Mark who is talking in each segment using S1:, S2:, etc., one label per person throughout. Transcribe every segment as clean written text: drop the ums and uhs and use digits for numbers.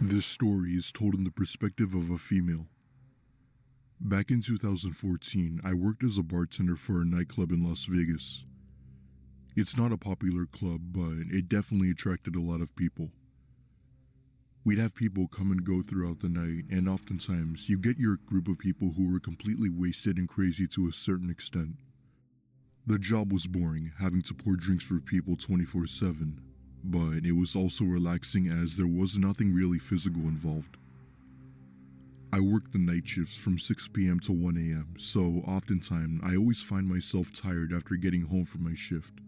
S1: This story is told in the perspective of a female. Back in 2014, I worked as a bartender for a nightclub in Las Vegas. It's not a popular club, but it definitely attracted a lot of people. We'd have people come and go throughout the night, and oftentimes you get your group of people who were completely wasted and crazy to a certain extent. The job was boring, having to pour drinks for people 24/7, but it was also relaxing as there was nothing really physical involved. I worked the night shifts from 6 p.m. to 1 a.m., so oftentimes I always find myself tired after getting home from my shift.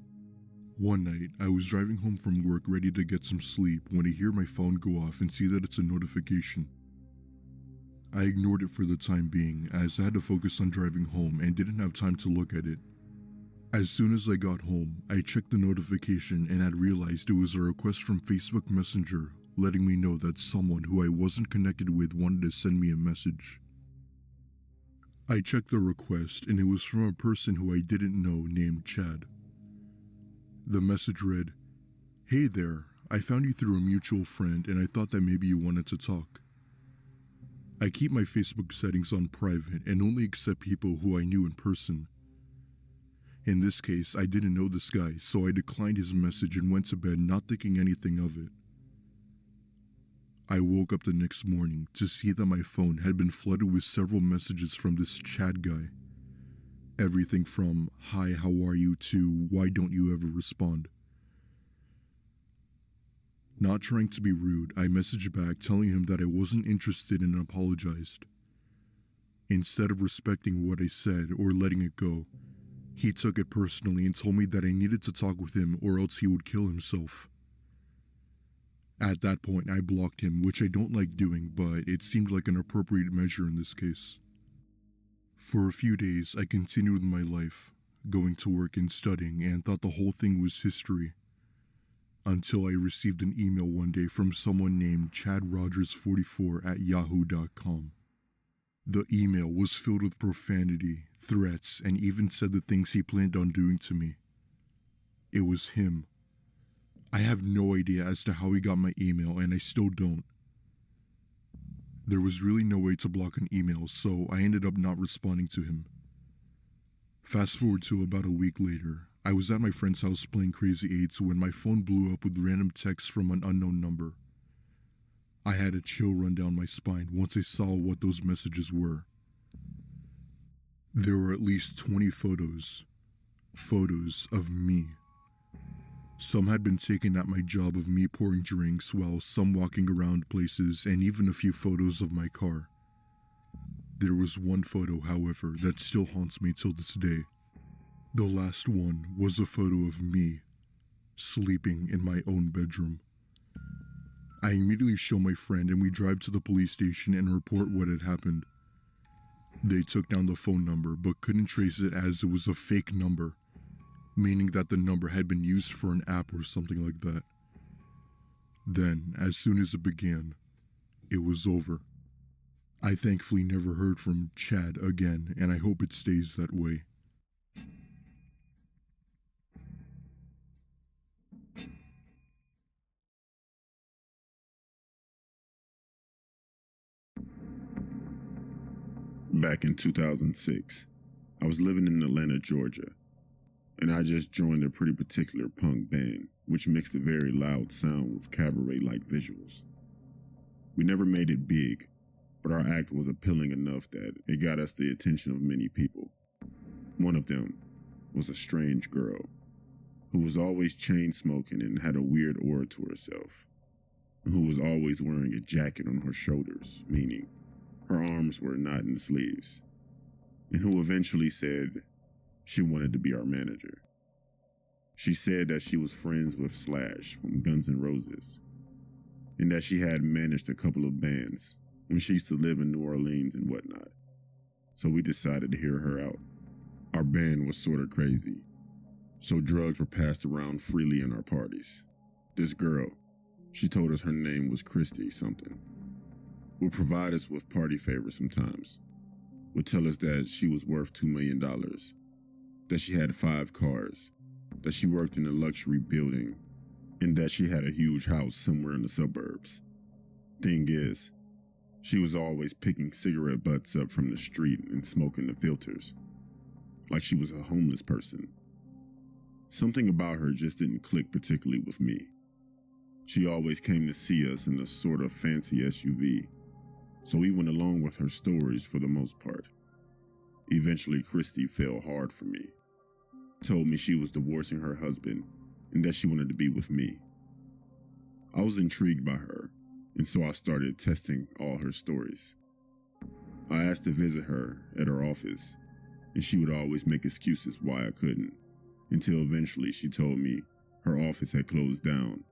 S1: One night, I was driving home from work ready to get some sleep when I hear my phone go off and see that it's a notification. I ignored it for the time being as I had to focus on driving home and didn't have time to look at it. As soon as I got home, I checked the notification and had realized it was a request from Facebook Messenger letting me know that someone who I wasn't connected with wanted to send me a message. I checked the request and it was from a person who I didn't know named Chad. The message read, "Hey there, I found you through a mutual friend and I thought that maybe you wanted to talk. I keep my Facebook settings on private and only accept people who I knew in person. In this case, I didn't know this guy, so I declined his message and went to bed not thinking anything of it. I woke up the next morning to see that my phone had been flooded with several messages from this Chad guy. Everything from, 'Hi, how are you?' to, 'Why don't you ever respond?' Not trying to be rude, I messaged back telling him that I wasn't interested and apologized. Instead of respecting what I said or letting it go, he took it personally and told me that I needed to talk with him or else he would kill himself. At that point, I blocked him, which I don't like doing, but it seemed like an appropriate measure in this case. For a few days, I continued with my life, going to work and studying, and thought the whole thing was history. Until I received an email one day from someone named chadrogers44@yahoo.com. The email was filled with profanity, threats, and even said the things he planned on doing to me. It was him. I have no idea as to how he got my email, and I still don't. There was really no way to block an email, so I ended up not responding to him. Fast forward to about a week later, I was at my friend's house playing Crazy Eights when my phone blew up with random texts from an unknown number. I had a chill run down my spine once I saw what those messages were. There were at least 20 photos of me. Some had been taken at my job of me pouring drinks, while some walking around places, and even a few photos of my car. There was one photo, however, that still haunts me till this day. The last one was a photo of me, sleeping in my own bedroom. I immediately show my friend and we drive to the police station and report what had happened. They took down the phone number but couldn't trace it as it was a fake number, meaning that the number had been used for an app or something like that. Then, as soon as it began, it was over. I thankfully never heard from Chad again, and I hope it stays that way.
S2: Back in 2006, I was living in Atlanta, Georgia, and I just joined a pretty particular punk band, which mixed a very loud sound with cabaret-like visuals. We never made it big, but our act was appealing enough that it got us the attention of many people. One of them was a strange girl who was always chain-smoking and had a weird aura to herself, and who was always wearing a jacket on her shoulders, meaning her arms were not in sleeves, and who eventually said she wanted to be our manager. She said that she was friends with Slash from Guns N' Roses, and that she had managed a couple of bands when she used to live in New Orleans and whatnot. So we decided to hear her out. Our band was sort of crazy, so drugs were passed around freely in our parties. This girl, she told us her name was Christy something, would provide us with party favors sometimes, would tell us that she was worth $2 million, that she had 5 cars, that she worked in a luxury building, and that she had a huge house somewhere in the suburbs. Thing is, she was always picking cigarette butts up from the street and smoking the filters, like she was a homeless person. Something about her just didn't click particularly with me. She always came to see us in a sort of fancy SUV, so we went along with her stories for the most part. Eventually, Christy fell hard for me, told me she was divorcing her husband and that she wanted to be with me. I was intrigued by her, and so I started testing all her stories. I asked to visit her at her office, and she would always make excuses why I couldn't, until eventually she told me her office had closed down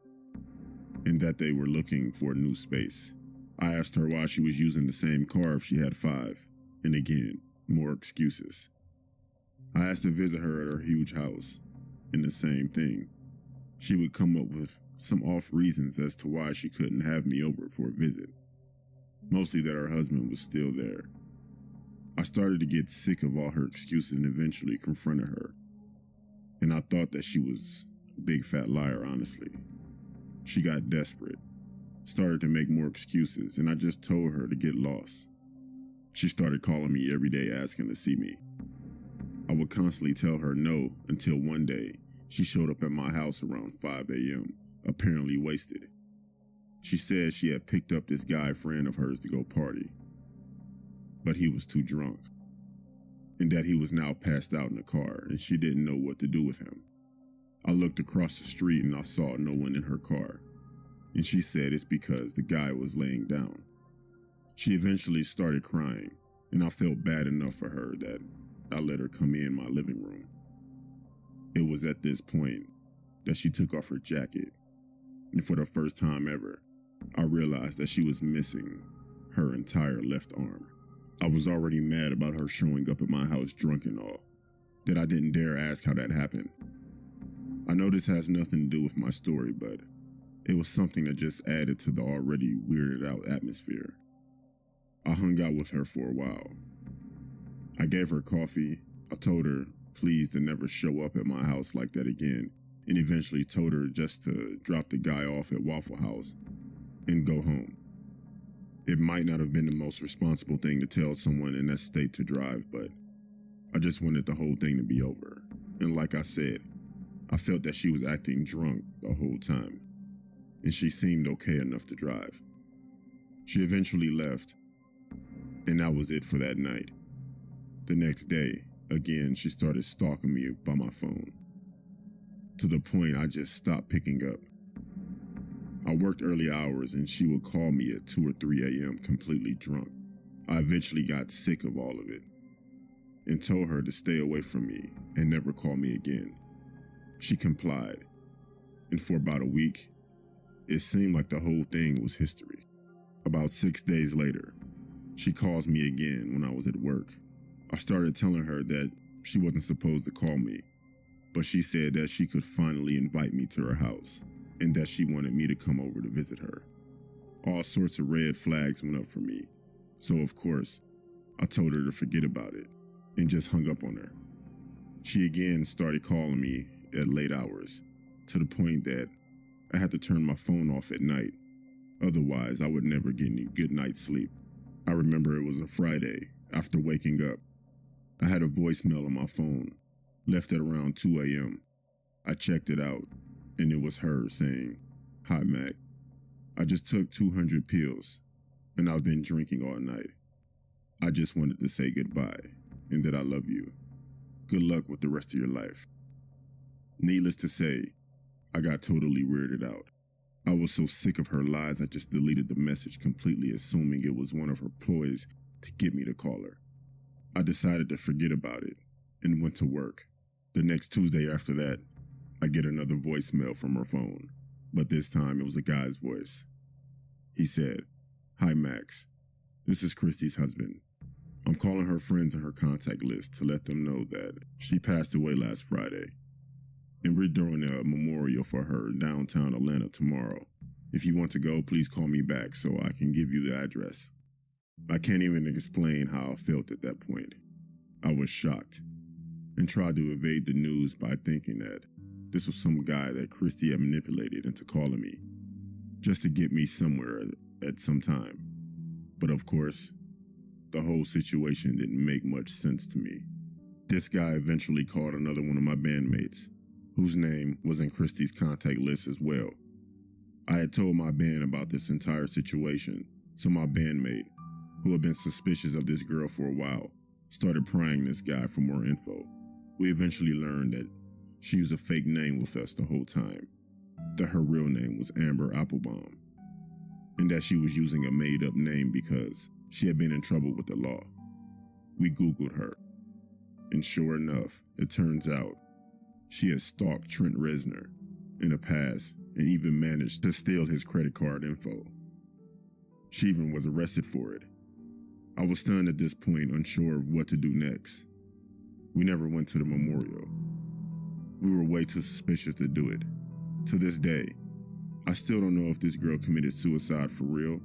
S2: and that they were looking for a new space. I asked her why she was using the same car if she had 5, and again, more excuses. I asked to visit her at her huge house, and the same thing. She would come up with some off reasons as to why she couldn't have me over for a visit. Mostly that her husband was still there. I started to get sick of all her excuses and eventually confronted her. And I thought that she was a big fat liar, honestly. She got desperate, started to make more excuses, and I just told her to get lost. She started calling me every day asking to see me. I would constantly tell her no until one day she showed up at my house around 5 a.m., apparently wasted. She said she had picked up this guy friend of hers to go party, but he was too drunk, and that he was now passed out in the car and she didn't know what to do with him. I looked across the street and I saw no one in her car, and she said it's because the guy was laying down. She eventually started crying, and I felt bad enough for her that I let her come in my living room. It was at this point that she took off her jacket, and for the first time ever, I realized that she was missing her entire left arm. I was already mad about her showing up at my house drunk and all, that I didn't dare ask how that happened. I know this has nothing to do with my story, but it was something that just added to the already weirded out atmosphere. I hung out with her for a while. I gave her coffee. I told her please to never show up at my house like that again, and eventually told her just to drop the guy off at Waffle House and go home. It might not have been the most responsible thing to tell someone in that state to drive, but I just wanted the whole thing to be over. And like I said, I felt that she was acting drunk the whole time, and she seemed okay enough to drive. She eventually left, and that was it for that night. The next day, again, she started stalking me by my phone, to the point I just stopped picking up. I worked early hours and she would call me at 2 or 3 a.m. completely drunk. I eventually got sick of all of it and told her to stay away from me and never call me again. She complied, and for about a week, it seemed like the whole thing was history. About 6 days later, she calls me again when I was at work. I started telling her that she wasn't supposed to call me, but she said that she could finally invite me to her house and that she wanted me to come over to visit her. All sorts of red flags went up for me, so of course, I told her to forget about it and just hung up on her. She again started calling me at late hours, to the point that I had to turn my phone off at night, otherwise I would never get any good night's sleep. I remember it was a Friday after waking up. I had a voicemail on my phone, left at around 2 a.m. I checked it out, and it was her saying, "Hi, Mac. I just took 200 pills, and I've been drinking all night. I just wanted to say goodbye, and that I love you. Good luck with the rest of your life." Needless to say, I got totally weirded out. I was so sick of her lies, I just deleted the message completely, assuming it was one of her ploys to get me to call her. I decided to forget about it and went to work. The next Tuesday after that, I get another voicemail from her phone, but this time it was a guy's voice. He said, "Hi, Max. This is Christy's husband. I'm calling her friends in her contact list to let them know that she passed away last Friday, and we're doing a memorial for her in downtown Atlanta tomorrow. If you want to go, please call me back so I can give you the address." I can't even explain how I felt at that point. I was shocked and tried to evade the news by thinking that this was some guy that Christy had manipulated into calling me, just to get me somewhere at some time. But of course, the whole situation didn't make much sense to me. This guy eventually called another one of my bandmates, whose name was in Christie's contact list as well. I had told my band about this entire situation, so my bandmate, who had been suspicious of this girl for a while, started prying this guy for more info. We eventually learned that she used a fake name with us the whole time, that her real name was Amber Applebaum, and that she was using a made-up name because she had been in trouble with the law. We Googled her, and sure enough, it turns out she had stalked Trent Reznor in the past and even managed to steal his credit card info. She even was arrested for it. I was stunned at this point, unsure of what to do next. We never went to the memorial. We were way too suspicious to do it. To this day, I still don't know if this girl committed suicide for real,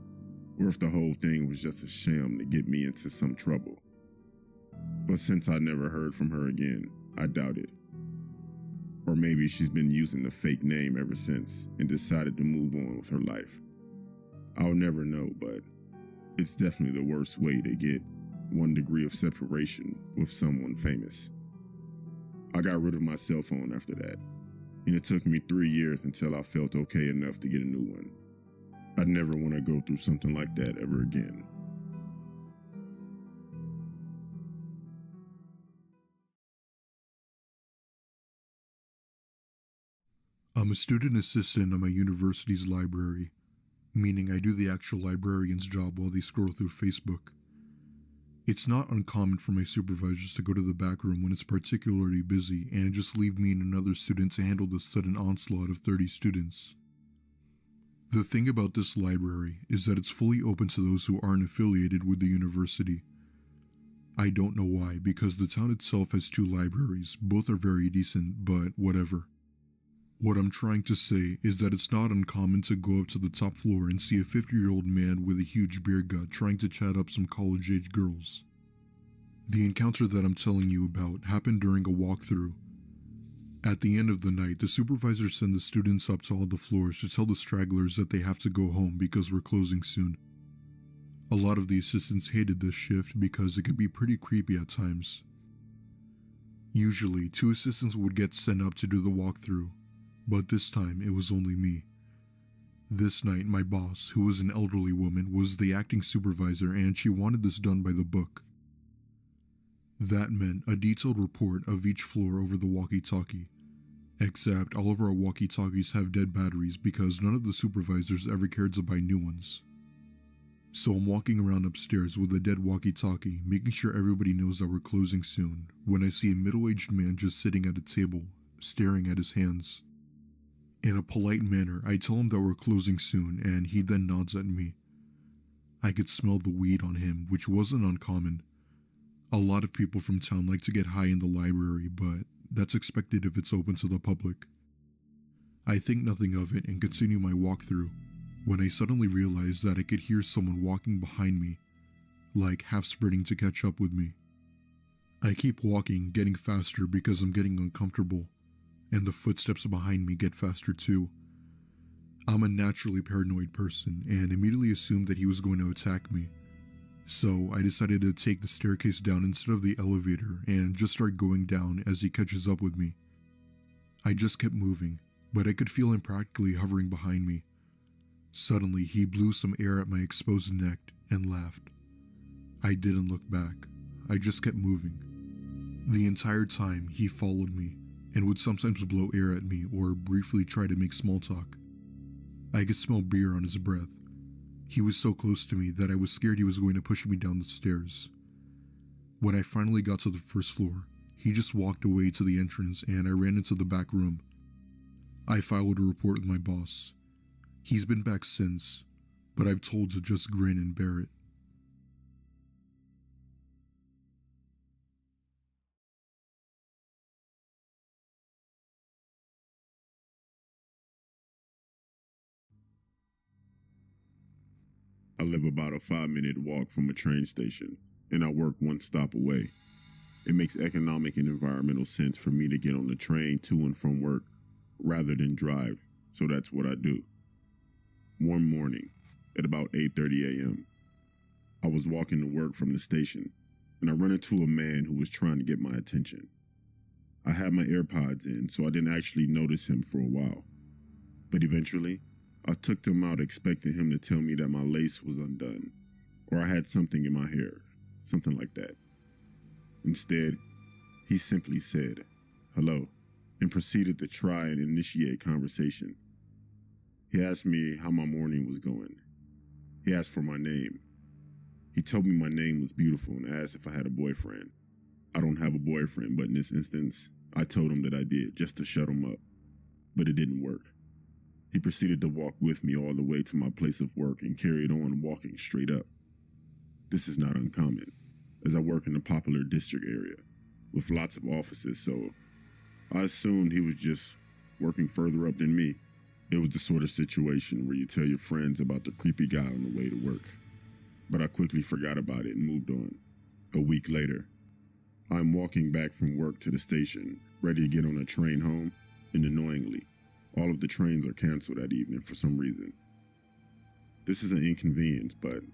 S2: or if the whole thing was just a sham to get me into some trouble. But since I never heard from her again, I doubt it. Or maybe she's been using the fake name ever since and decided to move on with her life. I'll never know, but it's definitely the worst way to get 1 degree of separation with someone famous. I got rid of my cell phone after that, and it took me 3 years until I felt okay enough to get a new one. I'd never want to go through something like that ever again.
S1: I'm a student assistant at my university's library, meaning I do the actual librarian's job while they scroll through Facebook. It's not uncommon for my supervisors to go to the back room when it's particularly busy and just leave me and another student to handle the sudden onslaught of 30 students. The thing about this library is that it's fully open to those who aren't affiliated with the university. I don't know why, because the town itself has 2 libraries, both are very decent, but whatever. What I'm trying to say is that it's not uncommon to go up to the top floor and see a 50-year-old man with a huge beer gut trying to chat up some college-age girls. The encounter that I'm telling you about happened during a walkthrough. At the end of the night, the supervisor sent the students up to all the floors to tell the stragglers that they have to go home because we're closing soon. A lot of the assistants hated this shift because it could be pretty creepy at times. Usually, 2 assistants would get sent up to do the walkthrough, but this time it was only me. This night, my boss, who was an elderly woman, was the acting supervisor and she wanted this done by the book. That meant a detailed report of each floor over the walkie-talkie, except all of our walkie-talkies have dead batteries because none of the supervisors ever cared to buy new ones. So I'm walking around upstairs with a dead walkie-talkie, making sure everybody knows that we're closing soon, when I see a middle-aged man just sitting at a table, staring at his hands. In a polite manner, I tell him that we're closing soon, and he then nods at me. I could smell the weed on him, which wasn't uncommon. A lot of people from town like to get high in the library, but that's expected if it's open to the public. I think nothing of it and continue my walkthrough, when I suddenly realize that I could hear someone walking behind me, like half sprinting to catch up with me. I keep walking, getting faster because I'm getting uncomfortable, and the footsteps behind me get faster too. I'm a naturally paranoid person and immediately assumed that he was going to attack me. So I decided to take the staircase down instead of the elevator and just start going down as he catches up with me. I just kept moving, but I could feel him practically hovering behind me. Suddenly, he blew some air at my exposed neck and laughed. I didn't look back. I just kept moving. The entire time, he followed me and would sometimes blow air at me or briefly try to make small talk. I could smell beer on his breath. He was so close to me that I was scared he was going to push me down the stairs. When I finally got to the first floor, he just walked away to the entrance and I ran into the back room. I filed a report with my boss. He's been back since, but I've told to just grin and bear it.
S2: I live about a 5-minute walk from a train station, and I work 1 stop away. It makes economic and environmental sense for me to get on the train to and from work rather than drive, so that's what I do. One morning, at about 8:30 a.m. I was walking to work from the station, and I run into a man who was trying to get my attention. I had my AirPods in, so I didn't actually notice him for a while. But eventually, I took them out expecting him to tell me that my lace was undone, or I had something in my hair, something like that. Instead, he simply said, "Hello," and proceeded to try and initiate conversation. He asked me how my morning was going. He asked for my name. He told me my name was beautiful and asked if I had a boyfriend. I don't have a boyfriend, but in this instance, I told him that I did, just to shut him up. But it didn't work. He proceeded to walk with me all the way to my place of work and carried on walking straight up. This is not uncommon, as I work in a popular district area with lots of offices, so I assumed he was just working further up than me. It was the sort of situation where you tell your friends about the creepy guy on the way to work. But I quickly forgot about it and moved on. A week later, I'm walking back from work to the station, ready to get on a train home, and annoyingly, all of the trains are canceled that evening for some reason. This is an inconvenience, but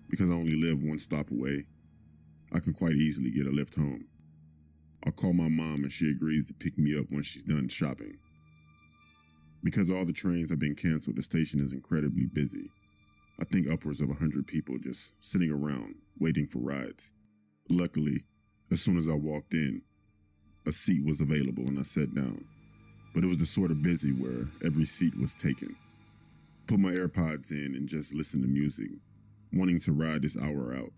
S2: because I only live one stop away, I can quite easily get a lift home. I'll call my mom and she agrees to pick me up when she's done shopping. Because all the trains have been canceled, the station is incredibly busy. I think upwards of 100 people just sitting around, waiting for rides. Luckily, as soon as I walked in, a seat was available and I sat down. But it was the sort of busy where every seat was taken. Put my AirPods in and just listened to music, wanting to ride this hour out.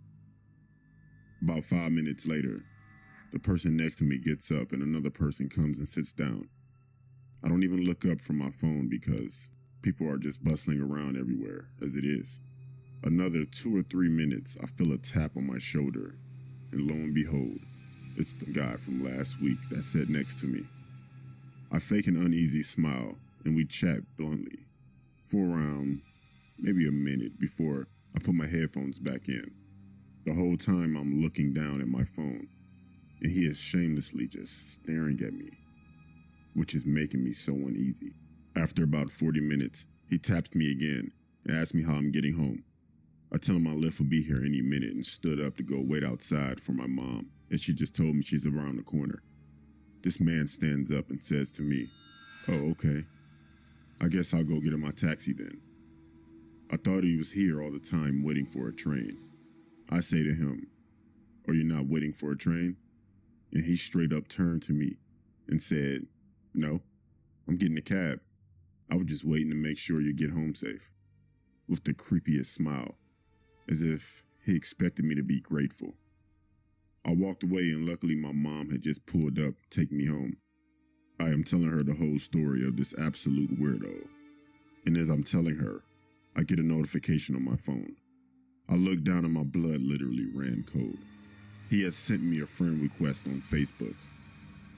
S2: About 5 minutes later, the person next to me gets up and another person comes and sits down. I don't even look up from my phone because people are just bustling around everywhere, as it is. Another 2 or 3 minutes, I feel a tap on my shoulder, and lo and behold, it's the guy from last week that sat next to me. I fake an uneasy smile, and we chat bluntly for around maybe a minute before I put my headphones back in. The whole time I'm looking down at my phone, and he is shamelessly just staring at me, which is making me so uneasy. After about 40 minutes, he taps me again and asks me how I'm getting home. I tell him my lift will be here any minute and stood up to go wait outside for my mom, and she just told me she's around the corner. This man stands up and says to me, "Oh, okay. I guess I'll go get in my taxi then." I thought he was here all the time waiting for a train. I say to him, "Are you not waiting for a train?" And he straight up turned to me and said, "No, I'm getting a cab. I was just waiting to make sure you get home safe," with the creepiest smile, as if he expected me to be grateful. I walked away and luckily my mom had just pulled up to take me home. I am telling her the whole story of this absolute weirdo. And as I'm telling her, I get a notification on my phone. I look down and my blood literally ran cold. He had sent me a friend request on Facebook.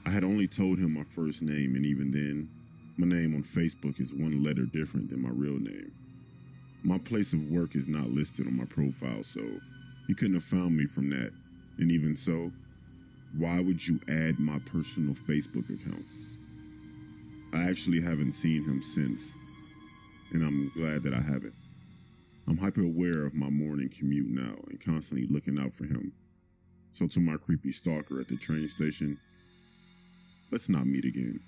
S2: I had only told him my first name, and even then, my name on Facebook is one letter different than my real name. My place of work is not listed on my profile, so he couldn't have found me from that. And even so, why would you add my personal Facebook account? I actually haven't seen him since, and I'm glad that I haven't. I'm hyper aware of my morning commute now and constantly looking out for him. So to my creepy stalker at the train station, let's not meet again.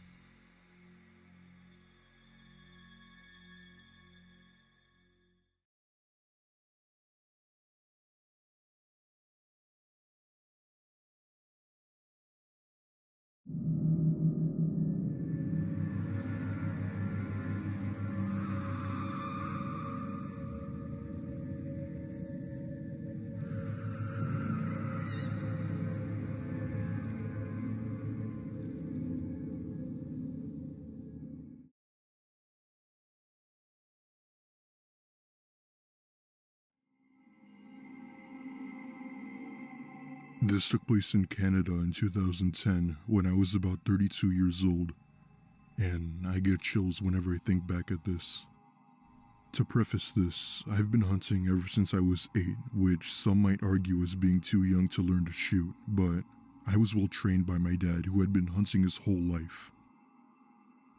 S1: This took place in Canada in 2010 when I was about 32 years old, and I get chills whenever I think back at this. To preface this, I've been hunting ever since I was 8, which some might argue as being too young to learn to shoot, but I was well trained by my dad who had been hunting his whole life.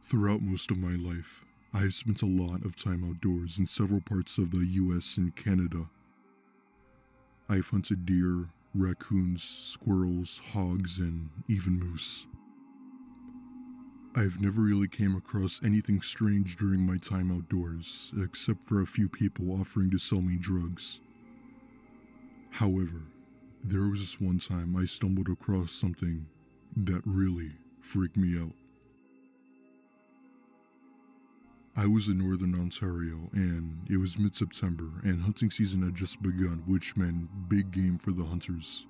S1: Throughout most of my life, I've spent a lot of time outdoors in several parts of the US and Canada. I've hunted deer, raccoons, squirrels, hogs, and even moose. I've never really came across anything strange during my time outdoors, except for a few people offering to sell me drugs. However, there was this one time I stumbled across something that really freaked me out. I was in northern Ontario, and it was mid-September, and hunting season had just begun, which meant big game for the hunters.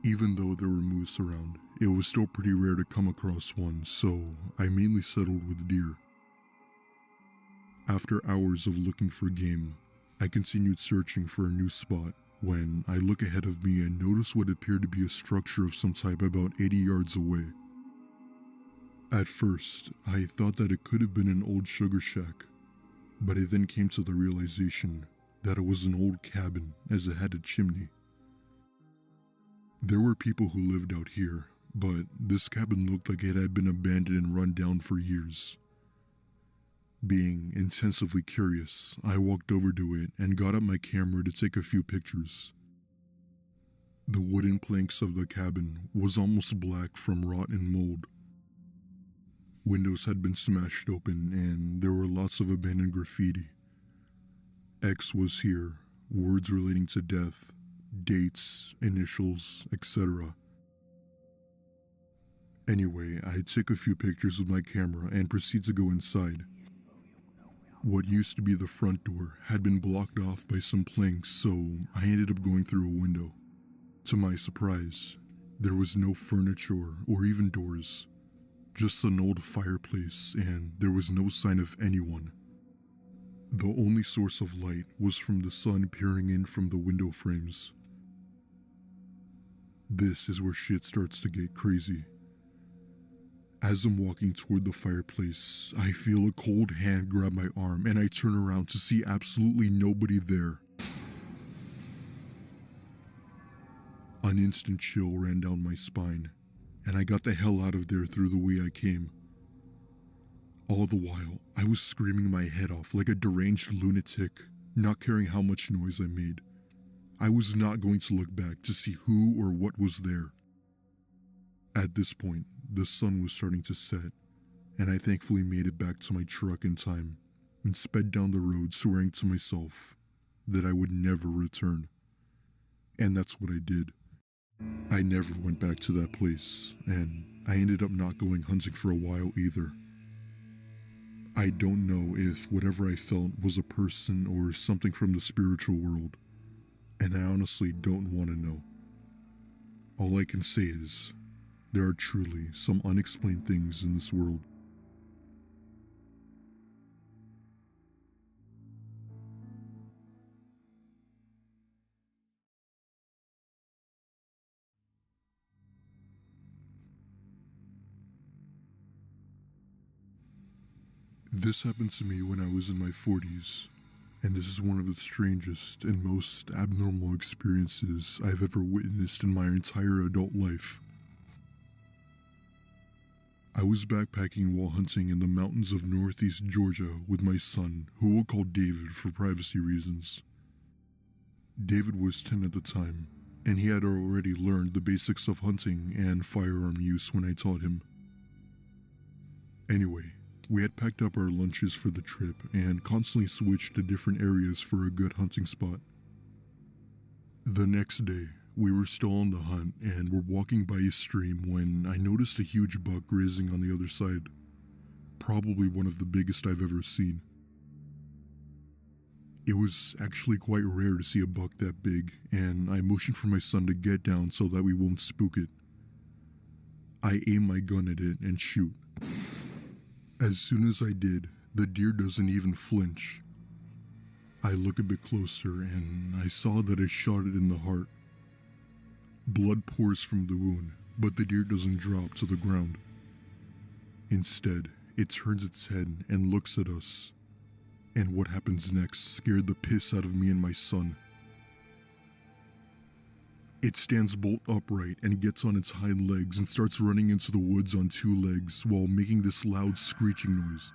S1: Even though there were moose around, it was still pretty rare to come across one, so I mainly settled with deer. After hours of looking for game, I continued searching for a new spot when I look ahead of me and notice what appeared to be a structure of some type about 80 yards away. At first, I thought that it could have been an old sugar shack, but I then came to the realization that it was an old cabin as it had a chimney. There were people who lived out here, but this cabin looked like it had been abandoned and run down for years. Being intensively curious, I walked over to it and got out my camera to take a few pictures. The wooden planks of the cabin was almost black from rot and mold. Windows had been smashed open and there were lots of abandoned graffiti. X was here, words relating to death, dates, initials, etc. Anyway, I took a few pictures with my camera and proceeded to go inside. What used to be the front door had been blocked off by some planks, so I ended up going through a window. To my surprise, there was no furniture or even doors, just an old fireplace, and there was no sign of anyone. The only source of light was from the sun peering in from the window frames. This is where shit starts to get crazy. As I'm walking toward the fireplace, I feel a cold hand grab my arm and I turn around to see absolutely nobody there. An instant chill ran down my spine, and I got the hell out of there through the way I came. All the while, I was screaming my head off like a deranged lunatic, not caring how much noise I made. I was not going to look back to see who or what was there. At this point, the sun was starting to set, and I thankfully made it back to my truck in time and sped down the road swearing to myself that I would never return. And that's what I did. I never went back to that place, and I ended up not going hunting for a while either. I don't know if whatever I felt was a person or something from the spiritual world, and I honestly don't want to know. All I can say is, there are truly some unexplained things in this world. This happened to me when I was in my 40s, and this is one of the strangest and most abnormal experiences I've ever witnessed in my entire adult life. I was backpacking while hunting in the mountains of northeast Georgia with my son, who we'll call David for privacy reasons. David was 10 at the time, and he had already learned the basics of hunting and firearm use when I taught him. Anyway, we had packed up our lunches for the trip and constantly switched to different areas for a good hunting spot. The next day, we were still on the hunt and were walking by a stream when I noticed a huge buck grazing on the other side. Probably one of the biggest I've ever seen. It was actually quite rare to see a buck that big, and I motioned for my son to get down so that we won't spook it. I aim my gun at it and shoot. As soon as I did, the deer doesn't even flinch. I look a bit closer and I saw that I shot it in the heart. Blood pours from the wound, but the deer doesn't drop to the ground. Instead, it turns its head and looks at us. And what happens next scared the piss out of me and my son. It stands bolt upright and gets on its hind legs and starts running into the woods on two legs while making this loud screeching noise.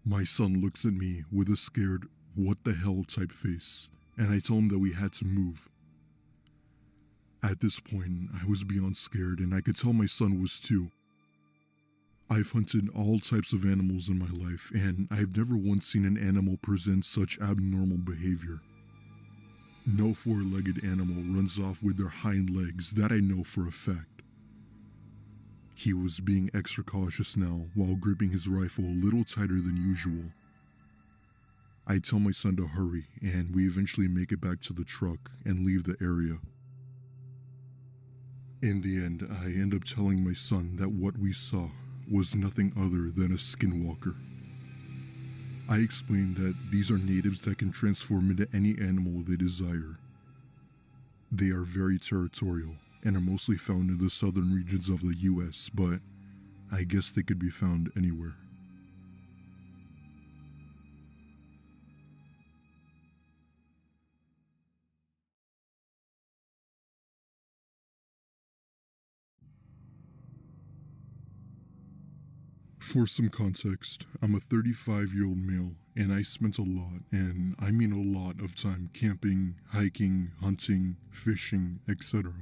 S1: My son looks at me with a scared, what the hell type face, and I tell him that we had to move. At this point, I was beyond scared, and I could tell my son was too. I've hunted all types of animals in my life, and I've never once seen an animal present such abnormal behavior. No four-legged animal runs off with their hind legs, that I know for a fact. He was being extra cautious now while gripping his rifle a little tighter than usual. I tell my son to hurry, and we eventually make it back to the truck and leave the area. In the end, I end up telling my son that what we saw was nothing other than a skinwalker. I explained that these are natives that can transform into any animal they desire. They are very territorial and are mostly found in the southern regions of the US, but I guess they could be found anywhere. For some context, I'm a 35-year-old male, and I spent a lot, and I mean a lot of time camping, hiking, hunting, fishing, etc.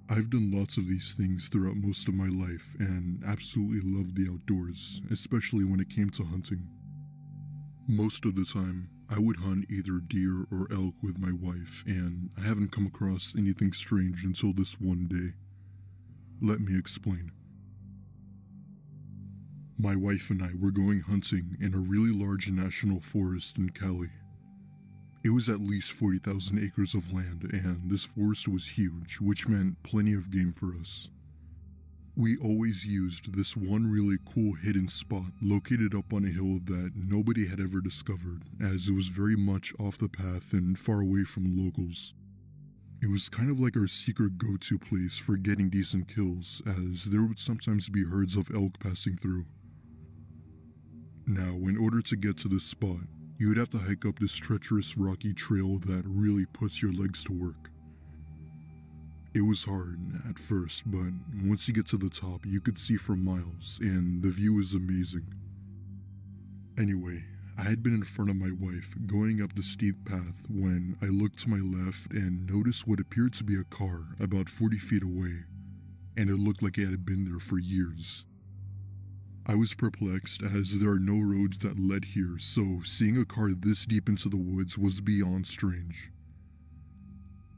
S1: I've done lots of these things throughout most of my life and absolutely loved the outdoors, especially when it came to hunting. Most of the time, I would hunt either deer or elk with my wife, and I haven't come across anything strange until this one day. Let me explain. My wife and I were going hunting in a really large national forest in Cali. It was at least 40,000 acres of land, and this forest was huge, which meant plenty of game for us. We always used this one really cool hidden spot located up on a hill that nobody had ever discovered, as it was very much off the path and far away from locals. It was kind of like our secret go-to place for getting decent kills, as there would sometimes be herds of elk passing through. Now, in order to get to this spot, you would have to hike up this treacherous rocky trail that really puts your legs to work. It was hard at first, but once you get to the top, you could see for miles, and the view is amazing. Anyway, I had been in front of my wife going up the steep path when I looked to my left and noticed what appeared to be a car about 40 feet away, and it looked like it had been there for years. I was perplexed as there are no roads that led here, so seeing a car this deep into the woods was beyond strange.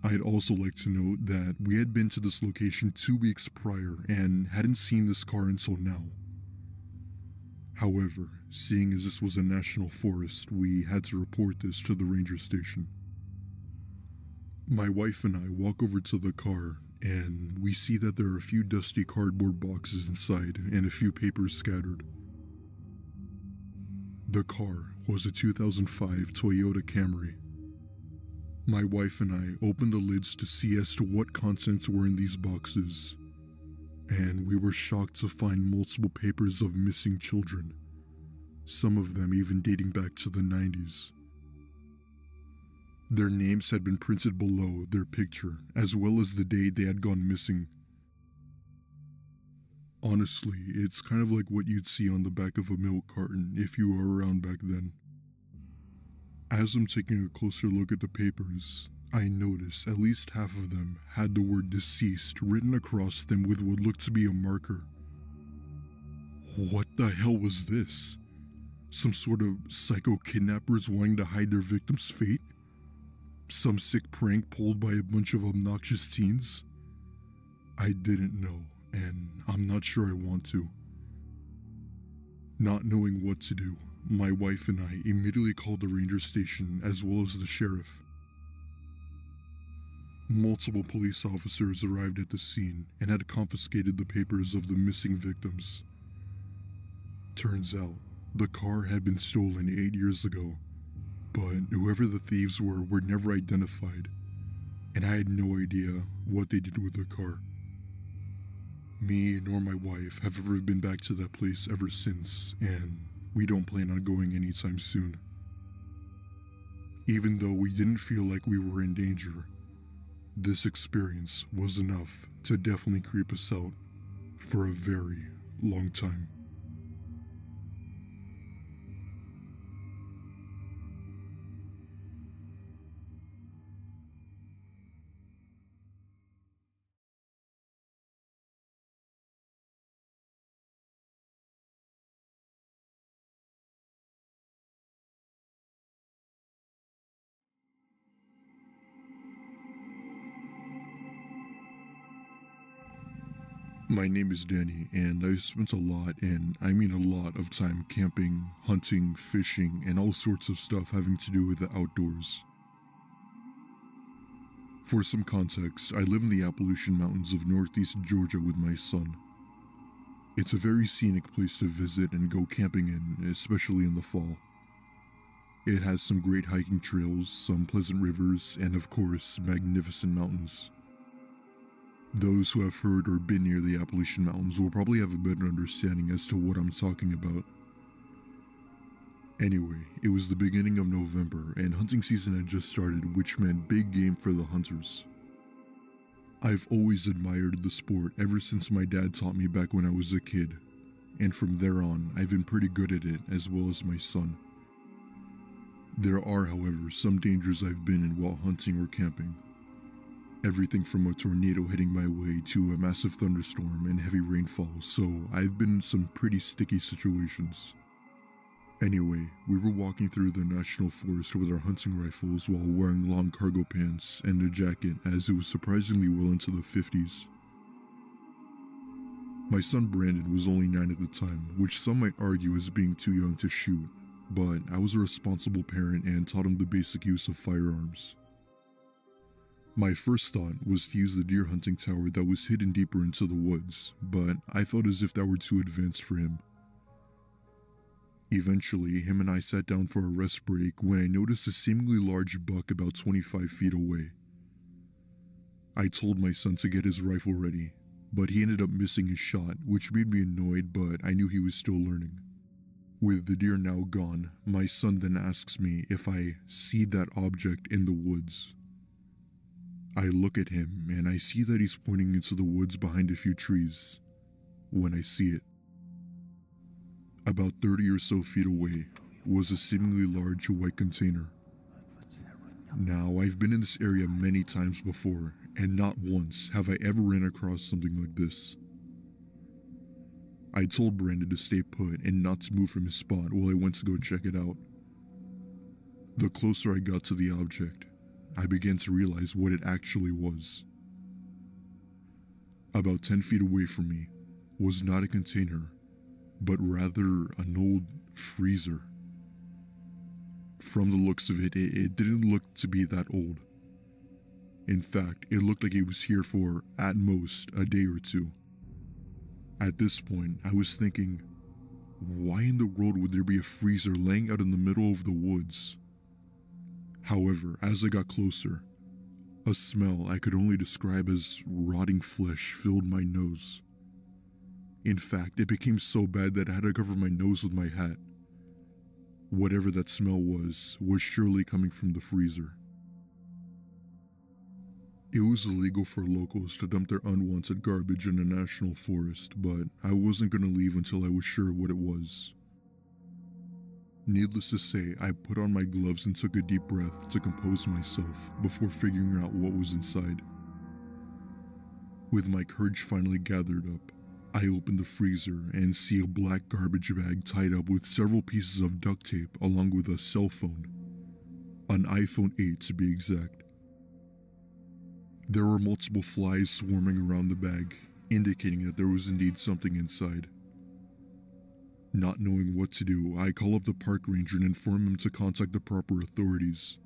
S1: I'd also like to note that we had been to this location 2 weeks prior and hadn't seen this car until now. However, seeing as this was a national forest, we had to report this to the ranger station. My wife and I walk over to the car, and we see that there are a few dusty cardboard boxes inside and a few papers scattered. The car was a 2005 Toyota Camry. My wife and I opened the lids to see as to what contents were in these boxes, and we were shocked to find multiple papers of missing children, some of them even dating back to the 90s. Their names had been printed below their picture, as well as the day they had gone missing. Honestly, it's kind of like what you'd see on the back of a milk carton if you were around back then. As I'm taking a closer look at the papers, I notice at least half of them had the word deceased written across them with what looked to be a marker. What the hell was this? Some sort of psycho kidnappers wanting to hide their victim's fate? Some sick prank pulled by a bunch of obnoxious teens? I didn't know, and I'm not sure I want to. Not knowing what to do, my wife and I immediately called the ranger station as well as the sheriff. Multiple police officers arrived at the scene and had confiscated the papers of the missing victims. Turns out, the car had been stolen 8 years ago, but whoever the thieves were never identified, and I had no idea what they did with the car. Me nor my wife have ever been back to that place ever since, and we don't plan on going anytime soon. Even though we didn't feel like we were in danger, this experience was enough to definitely creep us out for a very long time. My name is Danny, and I've spent a lot, and I mean a lot, of time camping, hunting, fishing, and all sorts of stuff having to do with the outdoors. For some context, I live in the Appalachian Mountains of northeast Georgia with my son. It's a very scenic place to visit and go camping in, especially in the fall. It has some great hiking trails, some pleasant rivers, and of course, magnificent mountains. Those who have heard or been near the Appalachian Mountains will probably have a better understanding as to what I'm talking about. Anyway, it was the beginning of November and hunting season had just started, which meant big game for the hunters. I've always admired the sport ever since my dad taught me back when I was a kid, and from there on, I've been pretty good at it as well as my son. There are, however, some dangers I've been in while hunting or camping. Everything from a tornado hitting my way to a massive thunderstorm and heavy rainfall, so I've been in some pretty sticky situations. Anyway, we were walking through the national forest with our hunting rifles while wearing long cargo pants and a jacket as it was surprisingly well into the 50s. My son Brandon was only 9 at the time, which some might argue as being too young to shoot, but I was a responsible parent and taught him the basic use of firearms. My first thought was to use the deer hunting tower that was hidden deeper into the woods, but I felt as if that were too advanced for him. Eventually, him and I sat down for a rest break when I noticed a seemingly large buck about 25 feet away. I told my son to get his rifle ready, but he ended up missing his shot, which made me annoyed, but I knew he was still learning. With the deer now gone, my son then asks me if I see that object in the woods. I look at him and I see that he's pointing into the woods behind a few trees when I see it. About 30 or so feet away was a seemingly large white container. Now, I've been in this area many times before, and not once have I ever ran across something like this. I told Brandon to stay put and not to move from his spot while I went to go check it out. The closer I got to the object, I began to realize what it actually was. About 10 feet away from me was not a container, but rather an old freezer. From the looks of it, it didn't look to be that old. In fact, it looked like it was here for, at most, a day or two. At this point, I was thinking, why in the world would there be a freezer laying out in the middle of the woods? However, as I got closer, a smell I could only describe as rotting flesh filled my nose. In fact, it became so bad that I had to cover my nose with my hat. Whatever that smell was surely coming from the freezer. It was illegal for locals to dump their unwanted garbage in a national forest, but I wasn't going to leave until I was sure what it was. Needless to say, I put on my gloves and took a deep breath to compose myself before figuring out what was inside. With my courage finally gathered up, I opened the freezer and see a black garbage bag tied up with several pieces of duct tape along with a cell phone, an iPhone 8 to be exact. There were multiple flies swarming around the bag, indicating that there was indeed something inside. Not knowing what to do, I call up the park ranger and inform him to contact the proper authorities.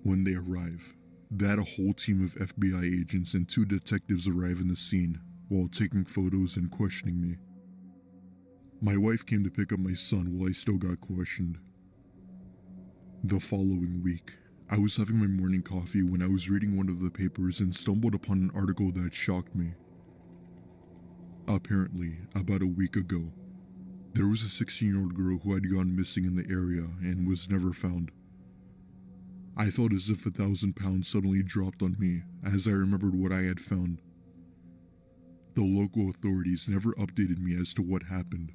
S1: When they arrive, a whole team of FBI agents and 2 detectives arrive in the scene while taking photos and questioning me. My wife came to pick up my son while I still got questioned. The following week, I was having my morning coffee when I was reading one of the papers and stumbled upon an article that shocked me. Apparently, about a week ago, there was a 16-year-old girl who had gone missing in the area and was never found. I felt as if 1,000 pounds suddenly dropped on me as I remembered what I had found. The local authorities never updated me as to what happened,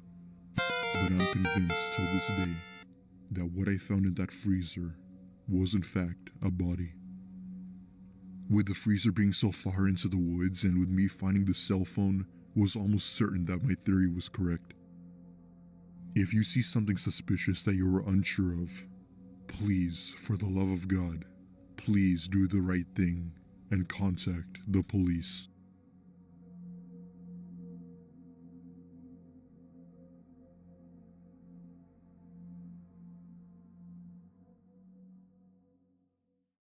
S1: but I'm convinced till this day that what I found in that freezer was in fact a body. With the freezer being so far into the woods and with me finding the cell phone, was almost certain that my theory was correct. If you see something suspicious that you are unsure of, please, for the love of God, please do the right thing and contact the police.